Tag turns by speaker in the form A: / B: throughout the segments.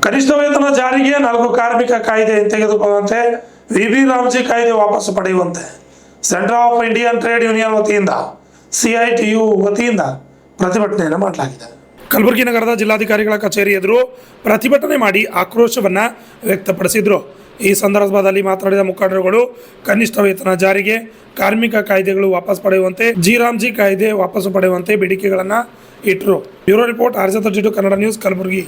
A: ಕನಿಷ್ಠ ವೇತನ ಜಾರಿಗೆ 4 ಕಾರ್ಮಿಕ ಕಾಯ್ದೆ ಹಿಂತೆಗೆದುಕೊಳ್ಳುವಂತೆ ವಿ ರಾಮ್ಜಿ ಕಾಯ್ದೆ ವಾಪಸ್ ಪಡೆಯುವಂತೆ centre of Indian trade union ವತಿಯಿಂದ CITU ವತಿಯಿಂದ ಪ್ರತಿಭಟನೆಯನ್ನು ಮಾಡಲಾಗಿದೆ. ಕಲಬುರಗಿ ನಗರದ ಜಿಲ್ಲಾಧಿಕಾರಿಗಳ ಕಚೇರಿ ಎದುರು ಪ್ರತಿಭಟನೆ ಮಾಡಿ ಆಕ್ರೋಶವನ್ನು ವ್ಯಕ್ತಪಡಿಸಿದರು. ಈ ಸಂದರ್ಭದಲ್ಲಿ ಮಾತನಾಡಿದ ಮುಖಂಡರುಗಳು ಕನಿಷ್ಠ ವೇತನ ಜಾರಿಗೆ, ಕಾರ್ಮಿಕ ಕಾಯ್ದೆಗಳು ವಾಪಸ್ ಪಡೆಯುವಂತೆ, ರಾಮ್ಜಿ ಕಾಯ್ದೆ ವಾಪಸ್ ಪಡೆಯುವಂತೆ ಬೇಡಿಕೆಗಳನ್ನು ಇಟ್ಟರು. Bureau report RJ32 Kannada news Kalaburagi.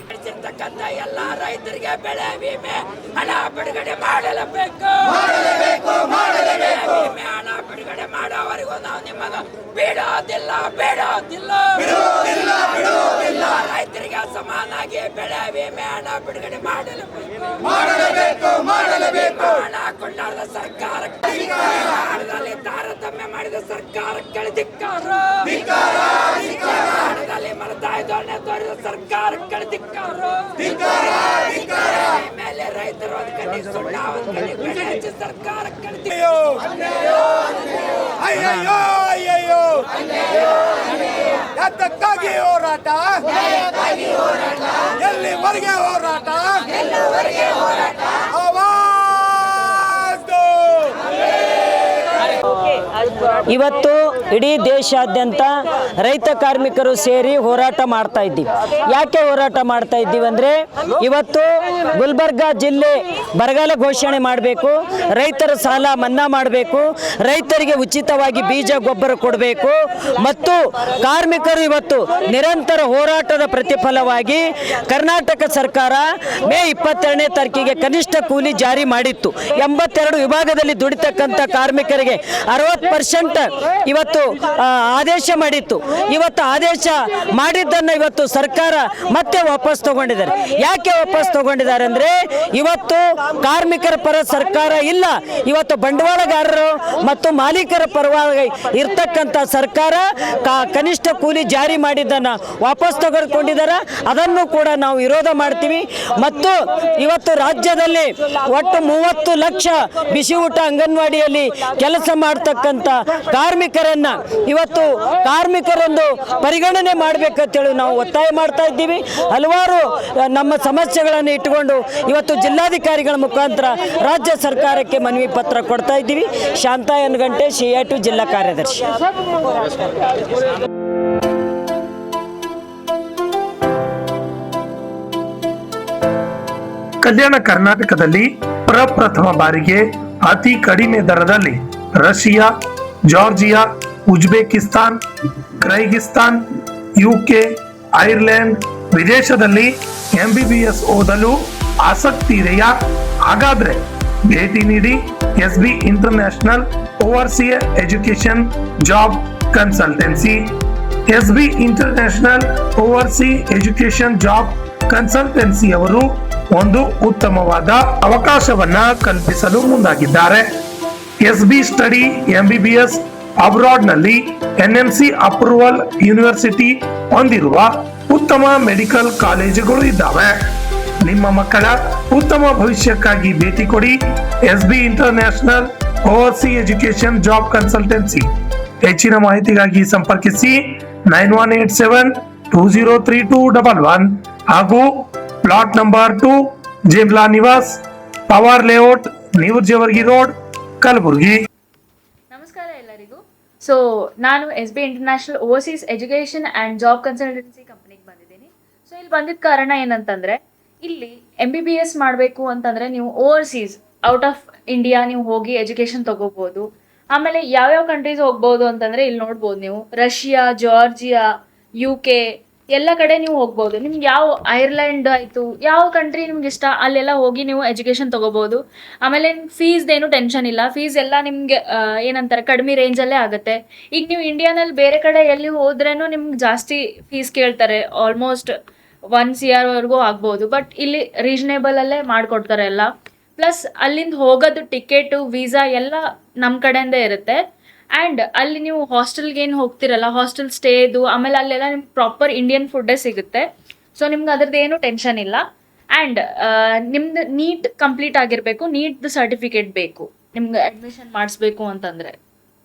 B: ರೈತರಿಗೆ ಸಮಾನಾಗಿ ಬೆಳೆ ವಿಮೆ ಹಣ ಬಿಡುಗಡೆ ಮಾಡಲೇಬೇಕು. ಹಣ ಕೊಂಡಾಡದ ಸರ್ಕಾರಕ್ಕೆ, ಹಣದಲ್ಲಿ ತಾರತಮ್ಯ ಮಾಡಿದ ಸರ್ಕಾರಕ್ಕೆ ಧಿಕ್ಕಾರ. ಹಣದಲ್ಲಿ ಮಲತಾಯಿ ಧೋರಣೆ ತೋರಿದ ಸರ್ಕಾರಕ್ಕೆ ಧಿಕ್ಕಾರ. ಮೇಲೆ ರೈತರು ಅದಕ್ಕೆ ಸುಣ್ಣ ಬೆಳೆ ಹಚ್ಚಿ ಸರ್ಕಾರಕ್ಕೆ
C: ಯಾತಕ್ಕಾಗಿ ಹೋರಾಟ, ಎಲ್ಲಿವರೆಗೆ ಹೋರಾಟ,
D: ಇವತ್ತು ಇಡೀ ದೇಶಾದ್ಯಂತ ರೈತ ಕಾರ್ಮಿಕರು ಸೇರಿ ಹೋರಾಟ ಮಾಡ್ತಾ ಇದ್ದೀವಿ. ಯಾಕೆ ಹೋರಾಟ ಮಾಡ್ತಾ ಇದ್ದೀವಿ ಅಂದರೆ, ಇವತ್ತು ಗುಲ್ಬರ್ಗಾ ಜಿಲ್ಲೆ ಬರಗಾಲ ಘೋಷಣೆ ಮಾಡಬೇಕು, ರೈತರ ಸಾಲ ಮನ್ನಾ ಮಾಡಬೇಕು, ರೈತರಿಗೆ ಉಚಿತವಾಗಿ ಬೀಜ ಗೊಬ್ಬರ ಕೊಡಬೇಕು ಮತ್ತು ಕಾರ್ಮಿಕರು ಇವತ್ತು ನಿರಂತರ ಹೋರಾಟದ ಪ್ರತಿಫಲವಾಗಿ ಕರ್ನಾಟಕ ಸರ್ಕಾರ ಮೇ 22ನೇ ತಾರೀಕಿಗೆ ಕನಿಷ್ಠ ಕೂಲಿ ಜಾರಿ ಮಾಡಿತ್ತು. 82 ವಿಭಾಗದಲ್ಲಿ ದುಡಿತಕ್ಕಂಥ ಕಾರ್ಮಿಕರಿಗೆ 60% ಇವತ್ತು ಆದೇಶ ಮಾಡಿತ್ತು. ಇವತ್ತು ಆದೇಶ ಮಾಡಿದ್ದನ್ನು ಇವತ್ತು ಸರ್ಕಾರ ಮತ್ತೆ ವಾಪಸ್ ತಗೊಂಡಿದ್ದಾರೆ. ಯಾಕೆ ವಾಪಸ್ ತಗೊಂಡಿದ್ದಾರೆ ಅಂದರೆ, ಇವತ್ತು ಕಾರ್ಮಿಕರ ಪರ ಸರ್ಕಾರ ಇಲ್ಲ, ಇವತ್ತು ಬಂಡವಾಳಗಾರರು ಮತ್ತು ಮಾಲೀಕರ ಪರವಾಗಿ ಇರ್ತಕ್ಕಂಥ ಸರ್ಕಾರ ಕನಿಷ್ಠ ಕೂಲಿ ಜಾರಿ ಮಾಡಿದ್ದನ್ನು ವಾಪಸ್ ತೆಗೆದುಕೊಂಡಿದ್ದಾರೆ. ಅದನ್ನು ಕೂಡ ನಾವು ವಿರೋಧ ಮಾಡ್ತೀವಿ. ಮತ್ತು ಇವತ್ತು ರಾಜ್ಯದಲ್ಲಿ ಒಟ್ಟು 30 ಲಕ್ಷ ಬಿಸಿ ಊಟ ಅಂಗನವಾಡಿಯಲ್ಲಿ ಕೆಲಸ ಮಾಡ್ತಕ್ಕಂಥ ಕಾರ್ಮಿಕರನ್ನ ಇವತ್ತು ಕಾರ್ಮಿಕರೊಂದು ಪರಿಗಣನೆ ಮಾಡಬೇಕಂತೇಳಿ ನಾವು ಒತ್ತಾಯ ಮಾಡ್ತಾ ಇದ್ದೀವಿ. ಹಲವಾರು ನಮ್ಮ ಸಮಸ್ಯೆಗಳನ್ನು ಇಟ್ಟುಕೊಂಡು ಇವತ್ತು ಜಿಲ್ಲಾಧಿಕಾರಿಗಳ ಮುಖಾಂತರ ರಾಜ್ಯ ಸರ್ಕಾರಕ್ಕೆ ಮನವಿ ಪತ್ರ ಕೊಡ್ತಾ ಇದ್ದೀವಿ. ಶಾಂತಾ ಎನ್ಗಂಟೆ, CITU ಜಿಲ್ಲಾ ಕಾರ್ಯದರ್ಶಿ.
A: ಕಲ್ಯಾಣ ಕರ್ನಾಟಕದಲ್ಲಿ ಪ್ರಪ್ರಥಮ ಬಾರಿಗೆ ಅತಿ ಕಡಿಮೆ ದರದಲ್ಲಿ Russia, Georgia, Uzbekistan, Kyrgyzstan, UK, Ireland ವಿದೇಶದಲ್ಲಿ MBBS ಓದಲು ಆಸಕ್ತಿ ಇದೆಯಾ? ಹಾಗಾದ್ರೆ ಭೇಟಿ ನೀಡಿ SB international overseas education job consultancy. SB international overseas education job consultancy ಅವರು ಒಂದು ಉತ್ತಮವಾದ ಅವಕಾಶವನ್ನ ಕಲ್ಪಿಸಲು ಮುಂದಾಗಿದ್ದಾರೆ. SB ಸ್ಟಡಿ MBBS ಅಬ್ರಾಡ್ ನಲ್ಲಿ NMC ಅಪ್ರೂವಲ್ ಯೂನಿವರ್ಸಿಟಿ ಹೊಂದಿರುವ ಉತ್ತಮ ಮೆಡಿಕಲ್ ಕಾಲೇಜುಗಳು ಇದ್ದಾವೆ. ನಿಮ್ಮ ಮಕ್ಕಳ ಉತ್ತಮ ಭವಿಷ್ಯಕ್ಕಾಗಿ ಭೇಟಿ ಕೊಡಿ SB international overseas education job consultancy. ಹೆಚ್ಚಿನ ಮಾಹಿತಿಗಾಗಿ ಸಂಪರ್ಕಿಸಿ 9187203211 ಹಾಗೂ plot number 2, Jemla Niwas, power layout, new Jewargi road, Kalaburagi.
E: ನಮಸ್ಕಾರ ಎಲ್ಲರಿಗೂ. ಸೊ ನಾನು SB international overseas education and job consultancy ಕಂಪ್ನಿಗೆ ಬಂದಿದ್ದೀನಿ. ಸೊ ಇಲ್ಲಿ ಬಂದಿದ್ದ ಕಾರಣ ಏನಂತಂದರೆ, ಇಲ್ಲಿ MBBS ಮಾಡಬೇಕು ಅಂತಂದರೆ ನೀವು ಓವರ್ಸೀಸ್ ಔಟ್ ಆಫ್ ಇಂಡಿಯಾ ನೀವು ಹೋಗಿ ಎಜುಕೇಷನ್ ತೊಗೋಬೋದು. ಆಮೇಲೆ ಯಾವ್ಯಾವ ಕಂಟ್ರೀಸ್ ಹೋಗ್ಬೋದು ಅಂತಂದರೆ ಇಲ್ಲಿ ನೋಡ್ಬೋದು ನೀವು, ರಷ್ಯಾ, ಜಾರ್ಜಿಯಾ, UK ಎಲ್ಲ ಕಡೆ ನೀವು ಹೋಗ್ಬೋದು. ನಿಮ್ಗೆ ಯಾವ ಐರ್ಲೆಂಡ್ ಆಯಿತು, ಯಾವ ಕಂಟ್ರಿ ನಿಮ್ಗೆ ಇಷ್ಟ ಅಲ್ಲೆಲ್ಲ ಹೋಗಿ ನೀವು ಎಜುಕೇಷನ್ ತೊಗೋಬೋದು. ಆಮೇಲೆ ಫೀಸ್ದೇನು ಟೆನ್ಷನ್ ಇಲ್ಲ. ಫೀಸ್ ಎಲ್ಲ ನಿಮಗೆ ಏನಂತಾರೆ ಕಡಿಮೆ ರೇಂಜಲ್ಲೇ ಆಗುತ್ತೆ. ಈಗ ನೀವು ಇಂಡಿಯಾನಲ್ಲಿ ಬೇರೆ ಕಡೆ ಎಲ್ಲಿ ಹೋದ್ರೂ ನಿಮ್ಗೆ ಜಾಸ್ತಿ ಫೀಸ್ ಕೇಳ್ತಾರೆ, ಆಲ್ಮೋಸ್ಟ್ 1 CR ವರೆಗೂ ಆಗ್ಬೋದು. ಬಟ್ ಇಲ್ಲಿ ರೀಸನೇಬಲಲ್ಲೇ ಮಾಡಿಕೊಡ್ತಾರೆ ಎಲ್ಲ. ಪ್ಲಸ್ ಅಲ್ಲಿಂದ ಹೋಗೋದು ಟಿಕೆಟು, ವೀಸಾ ಎಲ್ಲ ನಮ್ಮ ಕಡೆಯಿಂದ ಇರುತ್ತೆ. ಆ್ಯಂಡ್ ಅಲ್ಲಿ ನೀವು ಹಾಸ್ಟೆಲ್ಗೆ ಏನು ಹೋಗ್ತಿರಲ್ಲ, ಹಾಸ್ಟೆಲ್ ಸ್ಟೇದು, ಆಮೇಲೆ ಅಲ್ಲೆಲ್ಲ ನಿಮ್ಗೆ ಪ್ರಾಪರ್ ಇಂಡಿಯನ್ ಫುಡ್ಡೇ ಸಿಗುತ್ತೆ. ಸೊ ನಿಮ್ಗೆ ಅದ್ರದ್ದು ಏನು ಟೆನ್ಷನ್ ಇಲ್ಲ. ಆ್ಯಂಡ್ ನಿಮ್ದು ನೀಟ್ ಕಂಪ್ಲೀಟ್ ಆಗಿರಬೇಕು, ನೀಟ್ದು ಸರ್ಟಿಫಿಕೇಟ್ ಬೇಕು ನಿಮ್ಗೆ ಅಡ್ಮಿಷನ್ ಮಾಡಿಸ್ಬೇಕು ಅಂತಂದರೆ.